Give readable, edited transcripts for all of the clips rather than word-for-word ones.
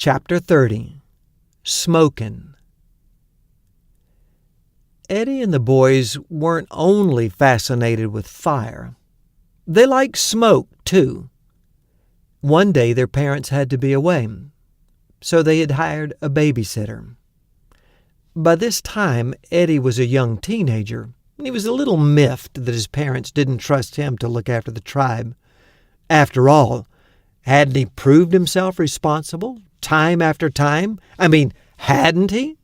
Chapter 30. Smokin. Eddie and the boys weren't only fascinated with fire. They liked smoke, too. One day their parents had to be away, so they had hired a babysitter. By this time, Eddie was a young teenager, and he was a little miffed that his parents didn't trust him to look after the tribe. After all, hadn't he proved himself responsible time after time? Hadn't he?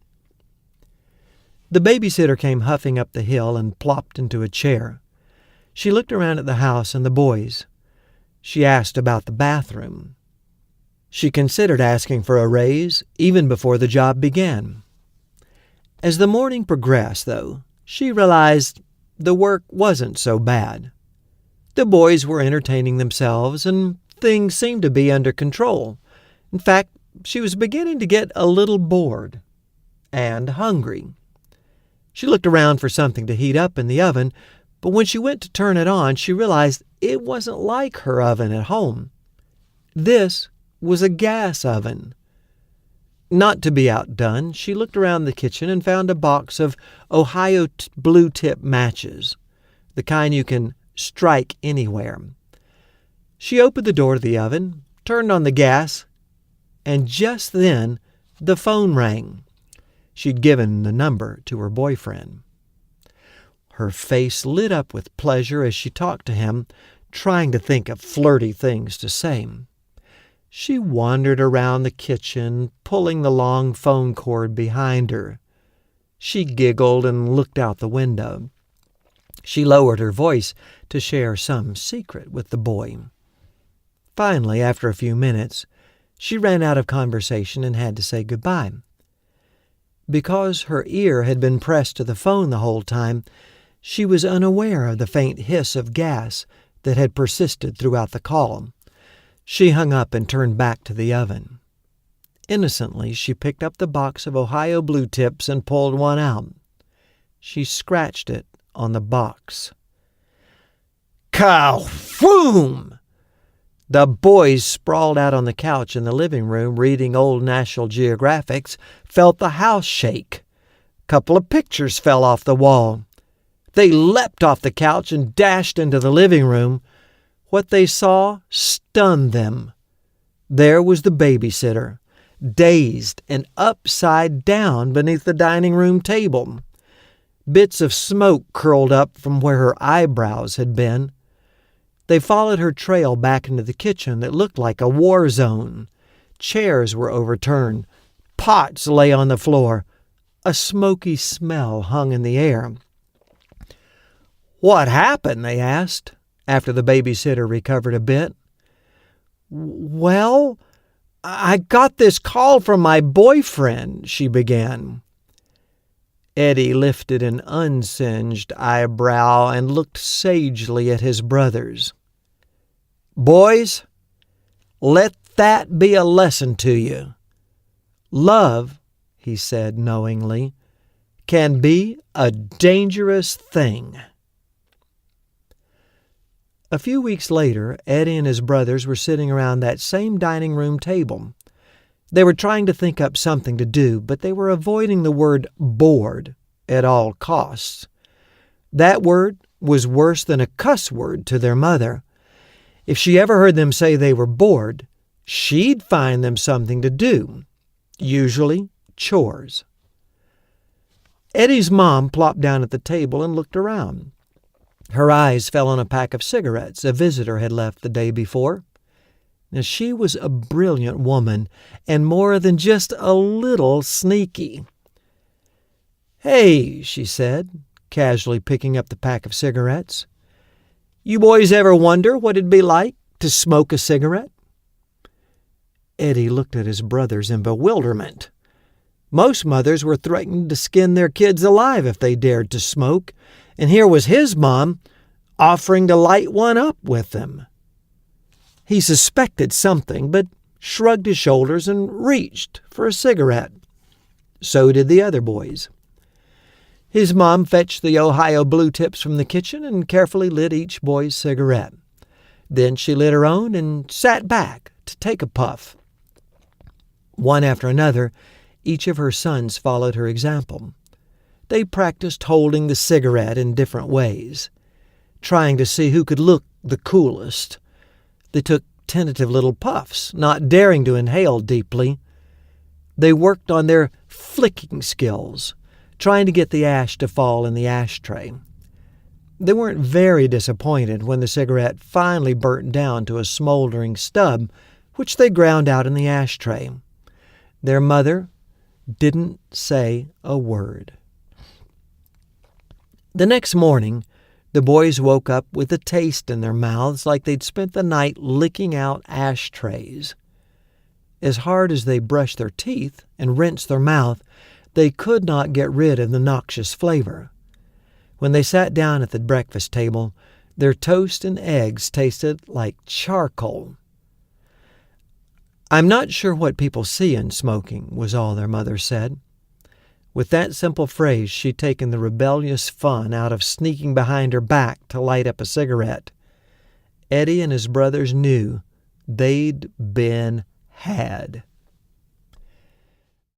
The babysitter came huffing up the hill and plopped into a chair. She looked around at the house and the boys. She asked about the bathroom. She considered asking for a raise even before the job began. As the morning progressed, though, she realized the work wasn't so bad. The boys were entertaining themselves and things seemed to be under control. In fact, she was beginning to get a little bored and hungry. She looked around for something to heat up in the oven, but when she went to turn it on, she realized it wasn't like her oven at home. This was a gas oven. Not to be outdone, she looked around the kitchen and found a box of Ohio blue tip matches, the kind you can strike anywhere. She opened the door to the oven, turned on the gas, and just then the phone rang. She'd given the number to her boyfriend. Her face lit up with pleasure as she talked to him, trying to think of flirty things to say. She wandered around the kitchen, pulling the long phone cord behind her. She giggled and looked out the window. She lowered her voice to share some secret with the boy. Finally, after a few minutes, she ran out of conversation and had to say goodbye. Because her ear had been pressed to the phone the whole time, she was unaware of the faint hiss of gas that had persisted throughout the call. She hung up and turned back to the oven. Innocently, she picked up the box of Ohio blue tips and pulled one out. She scratched it on the box. Ka-whoom! The boys, sprawled out on the couch in the living room reading old National Geographics, felt the house shake. A couple of pictures fell off the wall. They leapt off the couch and dashed into the living room. What they saw stunned them. There was the babysitter, dazed and upside down beneath the dining room table. Bits of smoke curled up from where her eyebrows had been. They followed her trail back into the kitchen that looked like a war zone. Chairs were overturned. Pots lay on the floor. A smoky smell hung in the air. "What happened?" they asked, after the babysitter recovered a bit. "Well, I got this call from my boyfriend," she began. Eddie lifted an unsinged eyebrow and looked sagely at his brothers. "Boys, let that be a lesson to you. Love," he said knowingly, "can be a dangerous thing." A few weeks later, Eddie and his brothers were sitting around that same dining room table. They were trying to think up something to do, but they were avoiding the word bored at all costs. That word was worse than a cuss word to their mother. If she ever heard them say they were bored, she'd find them something to do, usually chores. Eddie's mom plopped down at the table and looked around. Her eyes fell on a pack of cigarettes a visitor had left the day before. Now, she was a brilliant woman and more than just a little sneaky. "Hey," she said, casually picking up the pack of cigarettes. "You boys ever wonder what it'd be like to smoke a cigarette?" Eddie looked at his brothers in bewilderment. Most mothers were threatening to skin their kids alive if they dared to smoke, and here was his mom offering to light one up with them. He suspected something, but shrugged his shoulders and reached for a cigarette. So did the other boys. His mom fetched the Ohio blue tips from the kitchen and carefully lit each boy's cigarette. Then she lit her own and sat back to take a puff. One after another, each of her sons followed her example. They practiced holding the cigarette in different ways, trying to see who could look the coolest. They took tentative little puffs, not daring to inhale deeply. They worked on their flicking skills, trying to get the ash to fall in the ashtray. They weren't very disappointed when the cigarette finally burnt down to a smoldering stub, which they ground out in the ashtray. Their mother didn't say a word. The next morning, the boys woke up with a taste in their mouths like they'd spent the night licking out ashtrays. As hard as they brushed their teeth and rinsed their mouth, they could not get rid of the noxious flavor. When they sat down at the breakfast table, their toast and eggs tasted like charcoal. "I'm not sure what people see in smoking," was all their mother said. With that simple phrase, she'd taken the rebellious fun out of sneaking behind her back to light up a cigarette. Eddie and his brothers knew they'd been had.